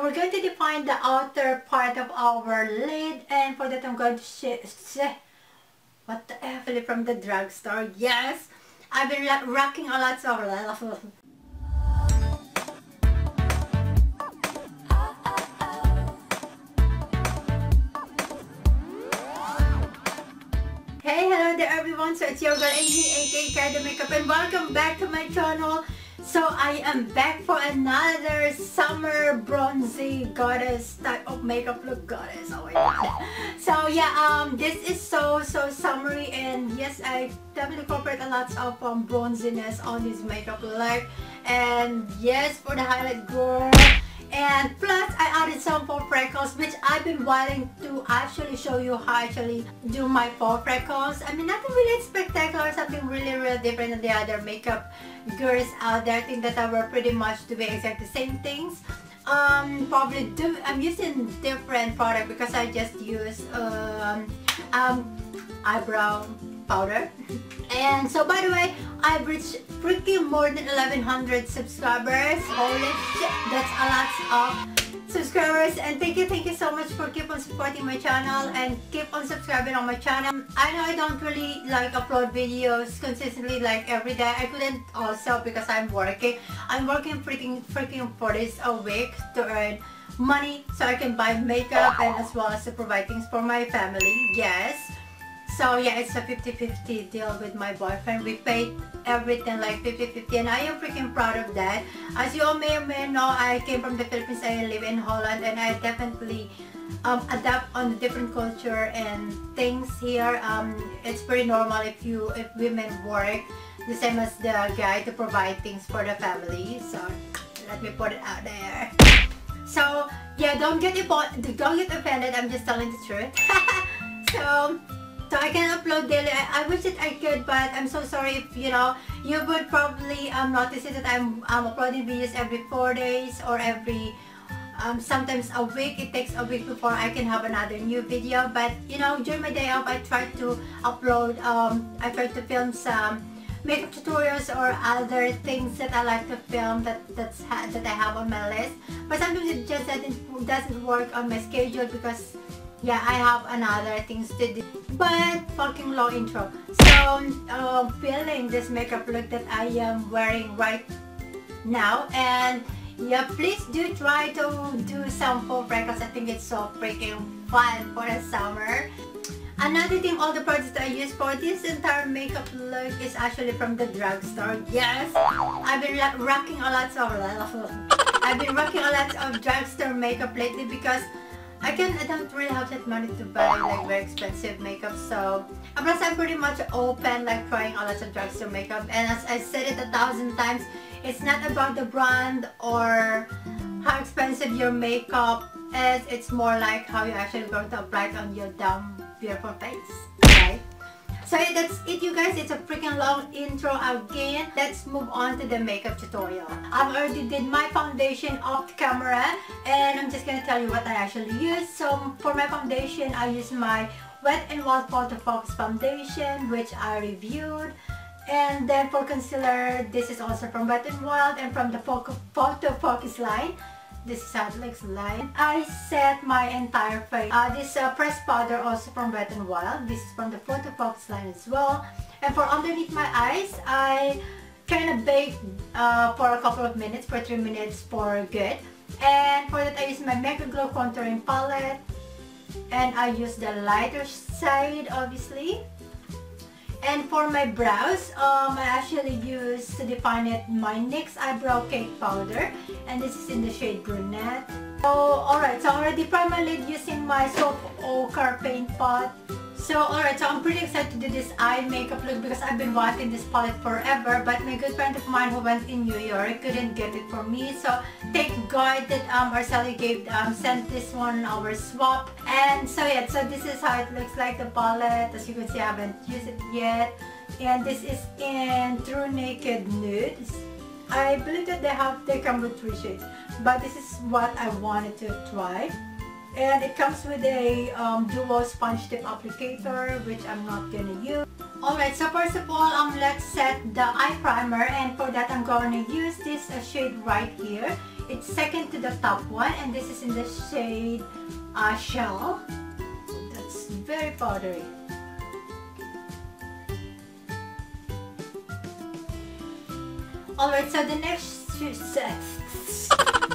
we're going to define the outer part of our lid, and for that I'm going to what the F, from the drugstore. Yes, I've been rocking a lot of Hey, hello there everyone, so it's your girl Amy, aka CaydaaMakeup, and welcome back to my channel. So I am back for another summer bronzy goddess type of makeup look. Goddess, oh my god. So yeah, this is so summery, and yes, I definitely incorporate a lot of bronziness on this makeup look. And yes, for the highlight girl. And plus, I added some faux freckles, which I've been wanting to actually show you how I actually do my faux freckles. I mean, nothing really spectacular, something really different than the other makeup girls out there. I think that I were pretty much doing exactly the same things. I'm using different product because I just use eyebrow powder. And so, by the way, I've reached freaking more than 1100 subscribers. Holy shit, that's a lot of subscribers, and thank you so much for keep on supporting my channel and keep on subscribing on my channel. I know I don't really like upload videos consistently like every day. I couldn't also because I'm working freaking 4 days a week to earn money so I can buy makeup and as well as to provide things for my family. Yes. So yeah, it's a 50-50 deal with my boyfriend. We paid everything like 50-50, and I am freaking proud of that. As you all may or may know, I came from the Philippines. I live in Holland, and I definitely adapt on the different culture and things here. It's pretty normal if women work the same as the guy to provide things for the family. So let me put it out there. So yeah, don't get offended. I'm just telling the truth. So I can upload daily. I wish that I could, but I'm so sorry if you would probably notice it that I'm uploading videos every 4 days or every sometimes a week. It takes a week before I can have another new video. But during my day off, I try to upload. I try to film some makeup tutorials or other things that I like to film that I have on my list. But sometimes it just doesn't work on my schedule because yeah, I have another things to do. But fucking long intro. So feeling this makeup look that I am wearing right now, and yeah, please do try to do some faux freckles. I think it's so freaking fun for the summer. Another thing, all the products that I use for this entire makeup look is actually from the drugstore. Yes, I've been rocking a lot of drugstore makeup lately because I don't really have that money to buy like very expensive makeup. So plus I'm pretty much open like trying a lot of drugstore makeup, and as I said it 1,000 times, it's not about the brand or how expensive your makeup is. It's more like how you're actually going to apply it on your damn beautiful face, right? So yeah, that's it you guys. It's a freaking long intro again. Let's move on to the makeup tutorial. I've already did my foundation off camera, and I'm just gonna tell you what I actually use. So for my foundation, I use my Wet n Wild Photo Focus foundation, which I reviewed. And then for concealer, this is also from Wet n Wild and from the Photo Focus line. This is how it looks like. I set my entire face. This pressed powder also from Wet n Wild. This is from the Photo Focus line as well. And for underneath my eyes, I kind of bake for a couple of minutes, for 3 minutes for good. And for that, I use my Mega Glow contouring palette. And I use the lighter side, obviously. And for my brows, I actually use to define it my NYX eyebrow cake powder, and this is in the shade brunette. So alright, so I already primed my lid using my soap ochre paint pot. So alright, so I'm pretty excited to do this eye makeup look because I've been wanting this palette forever, but my good friend of mine who went in New York couldn't get it for me. So thank God that Arceli sent this one our swap. And so yeah, so this is how it looks like, the palette. As you can see, I haven't used it yet. And this is in Trunaked Nudes. I believe that they come with 3 shades, but this is what I wanted to try. And it comes with a duo sponge tip applicator, which I'm not gonna use. Alright, so first of all, let's set the eye primer, and for that I'm going to use this shade right here. it's second to the top one, and this is in the shade Shell. That's very powdery. Alright, so the next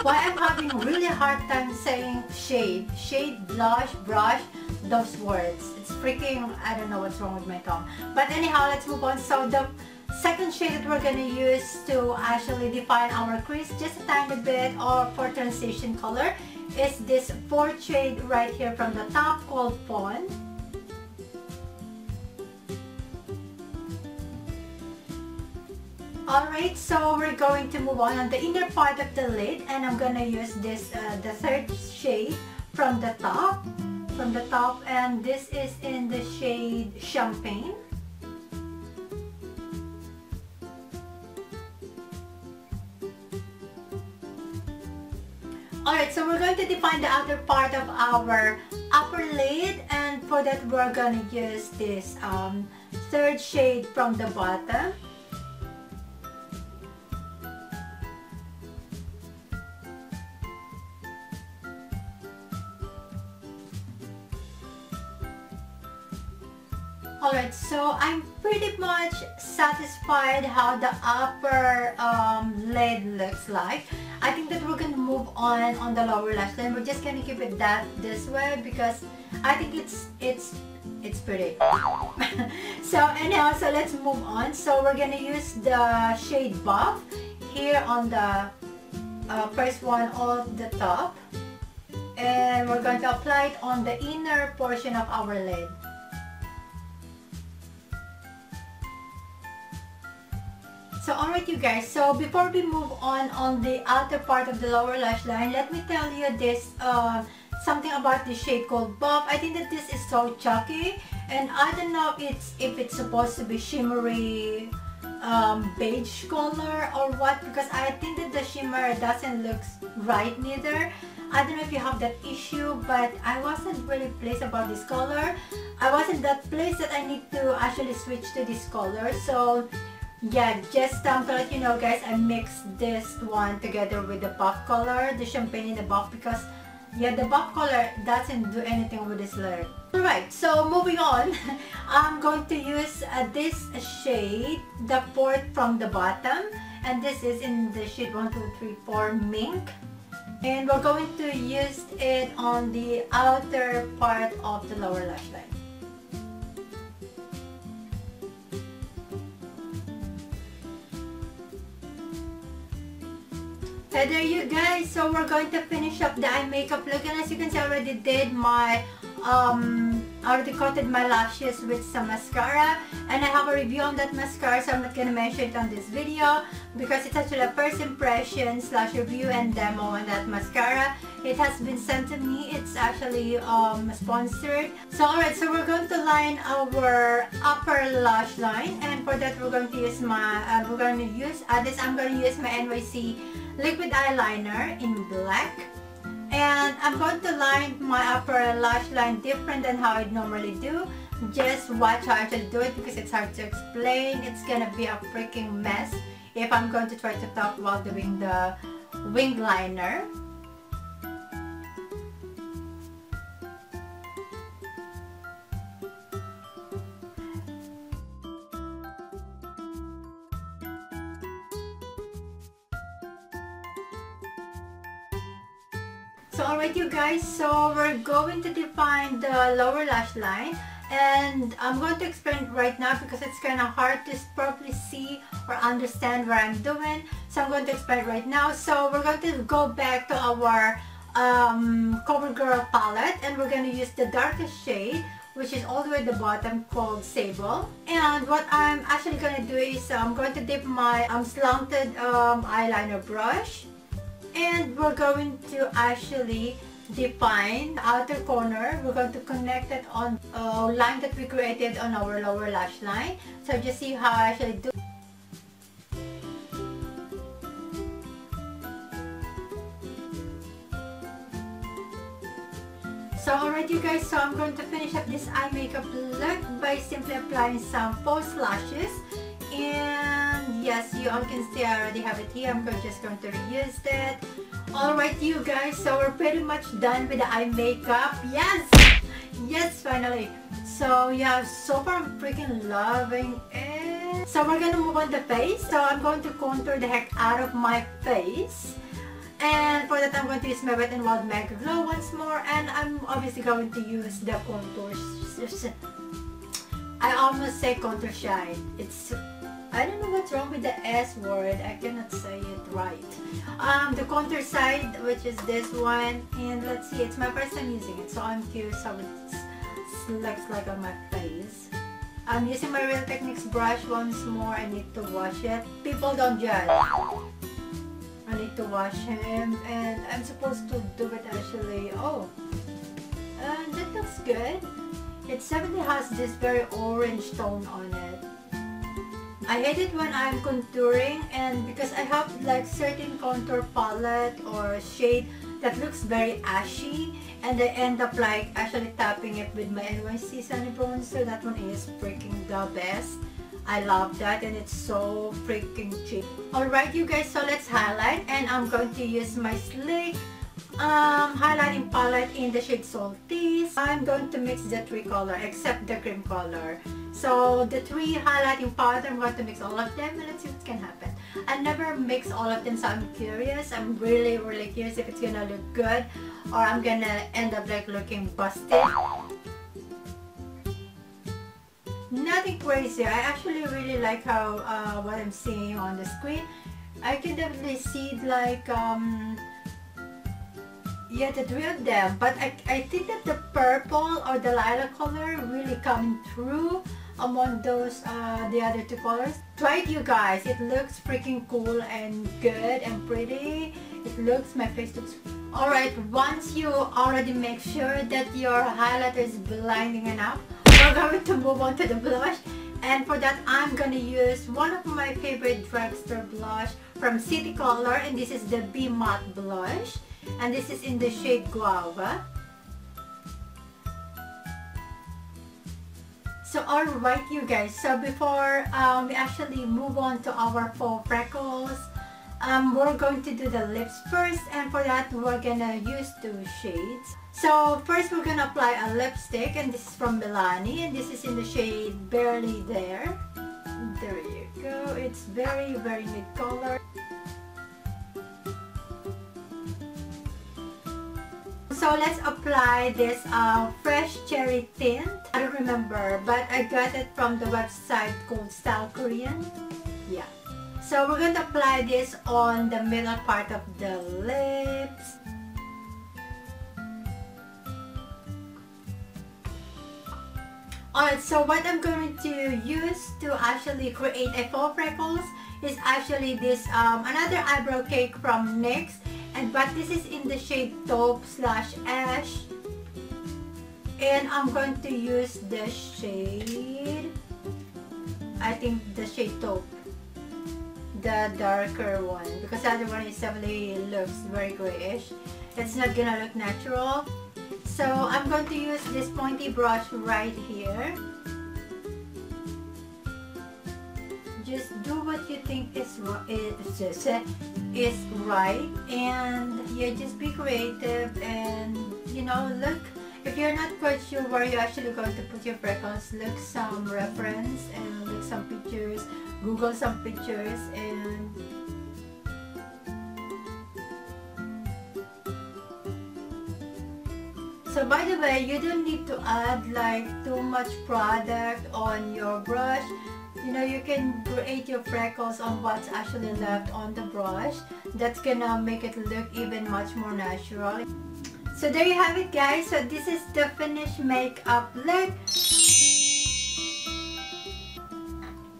why I'm having really hard time saying shade, blush, brush, those words. It's freaking, I don't know what's wrong with my tongue. But anyhow, let's move on. So the second shade that we're gonna use to actually define our crease just a tiny bit, or for transition color, is this fourth shade right here from the top called Fawn. Alright, so we're going to move on the inner part of the lid, and I'm gonna use this the third shade from the top, and this is in the shade Champagne. Alright, so we're going to define the outer part of our upper lid, and for that we're gonna use this third shade from the bottom. Alright, so I'm pretty much satisfied how the upper lid looks like. I think that we're going to move on the lower lash line. We're just going to keep it this way because I think it's pretty. So anyhow, so let's move on. So we're going to use the shade Buff here on the first one of the top. And we're going to apply it on the inner portion of our lid. So alright you guys, so before we move on the outer part of the lower lash line, let me tell you this something about this shade called Buff. I think that this is so chalky, and I don't know if it's supposed to be shimmery beige color or what, because I think that the shimmer doesn't look right neither. I don't know if you have that issue, but I wasn't really pleased about this color. I wasn't that pleased that I need to actually switch to this color. So yeah, just to let you know guys, I mixed this one together with the Buff color, the Champagne and the Buff, because yeah, the Buff color doesn't do anything with this layer. Alright, so moving on, I'm going to use this shade, the fourth from the bottom, and this is in the shade 1, 2, 3, 4 Mink. And we're going to use it on the outer part of the lower lash line. So there you guys, so we're going to finish up the eye makeup look, and as you can see I already did my already coated my lashes with some mascara, and I have a review on that mascara, so I'm not gonna mention it on this video because it's actually a first impression / review and demo on that mascara. It has been sent to me. It's actually sponsored. So alright, so we're going to line our upper lash line, and for that we're going to use my I'm going to use my NYC liquid eyeliner in black, and I'm going to line my upper lash line different than how I normally do. Just watch how I actually do it because it's hard to explain. It's gonna be a freaking mess if I'm going to try to talk while doing the wing liner. So alright you guys, so we're going to define the lower lash line, and I'm going to explain it right now because it's kind of hard to properly see or understand what I'm doing. So I'm going to explain it right now. So we're going to go back to our Covergirl palette, and we're going to use the darkest shade, which is all the way at the bottom, called Sable. And what I'm actually going to do is I'm going to dip my slanted eyeliner brush, and we're going to actually define the outer corner. We're going to connect it on a line that we created on our lower lash line. So just see how I actually do. So alright you guys, so I'm going to finish up this eye makeup look by simply applying some false lashes. And yes, you all can see I already have it here. I'm just going to reuse that Alright you guys, so we're pretty much done with the eye makeup. Yes! Yes, finally. So yeah, so far I'm freaking loving it. So we're gonna move on the face. So I'm going to contour the heck out of my face. And for that I'm going to use my Wet n Wild Mega Glow once more. And I'm obviously going to use the contour. I almost say contour shine. I don't know what's wrong with the S word. I cannot say it right. The contour side, which is this one. And let's see, it's my first time using it. So I'm curious how it looks like on my face. I'm using my Real Techniques brush once more. I need to wash it. People don't judge. I need to wash him. And I'm supposed to do it actually. Oh. And that looks good. It definitely has this very orange tone on it. I hate it when I'm contouring, and because I have like certain contour palette or shade that looks very ashy, and I end up like actually tapping it with my NYC Sunny Bronzer. That one is freaking the best. I love that, and it's so freaking cheap. Alright you guys, so let's highlight, and I'm going to use my Sleek highlighting palette in the shade Salties. I'm going to mix the three color except the cream color. So the three highlighting palette, I'm going to mix all of them and let's see what can happen. I never mix all of them, so I'm curious. I'm really curious if it's gonna look good or I'm gonna end up like looking busted. Nothing crazy. I actually really like how what I'm seeing on the screen. I can definitely see like yeah, the three of them, but I think that the purple or the lilac color really coming through among those the other two colors. Try it you guys, it looks freaking cool and good and pretty. It looks, my face looks. Alright, once you already make sure that your highlighter is blinding enough, we're going to move on to the blush. And for that I'm gonna use one of my favorite drugstore blush from City Color, and this is the Be Matte blush. And this is in the shade Guava. So alright you guys, so before we actually move on to our Faux Freckles, we're going to do the lips first, and for that we're gonna use two shades. So first we're gonna apply a lipstick, and this is from Milani, and this is in the shade Barely There. There you go, it's very mid color. So let's apply this fresh cherry tint. I don't remember, but I got it from the website called Style Korean. Yeah. So we're going to apply this on the middle part of the lips. Alright, so what I'm going to use to actually create a faux freckles is actually this another eyebrow cake from NYX. But this is in the shade Taupe / Ash, and I'm going to use the shade, I think the shade Taupe, the darker one, because the other one is definitely looks very grayish. It's not gonna look natural. So I'm going to use this pointy brush right here. Just do what you think is right, and yeah, just be creative, and you know, look, if you're not quite sure where you're actually going to put your freckles, look some reference and look some pictures, Google some pictures, and so by the way, you don't need to add like too much product on your brush. You know, you can create your freckles on what's actually left on the brush. That's gonna make it look even much more natural. So there you have it guys. So this is the finished makeup look.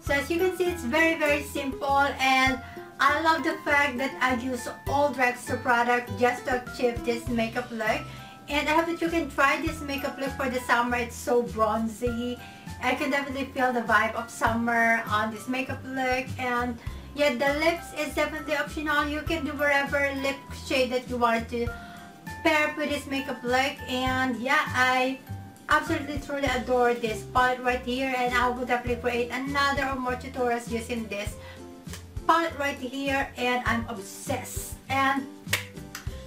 So as you can see, it's very simple, and I love the fact that I use all drugstore product just to achieve this makeup look. And I hope that you can try this makeup look for the summer. It's so bronzy. I can definitely feel the vibe of summer on this makeup look. And yeah, the lips is definitely optional. You can do whatever lip shade that you want to pair with this makeup look. And yeah, I absolutely truly adore this palette right here, and I will definitely create another or more tutorials using this palette right here, and I'm obsessed. And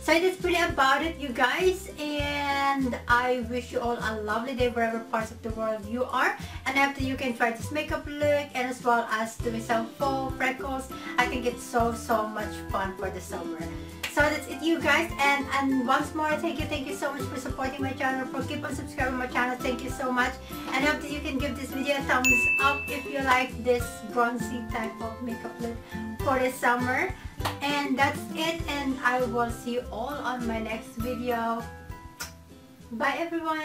So that's pretty about it, you guys, and I wish you all a lovely day wherever parts of the world you are, and after you can try this makeup look and as well as doing some faux freckles. I think it's so much fun for the summer. So that's it, you guys, and once more, thank you so much for supporting my channel, for keep on subscribing my channel. Thank you so much, and I hope that you can give this video a thumbs up if you like this bronzy type of makeup look for the summer. And that's it, and I will see you all on my next video. Bye everyone.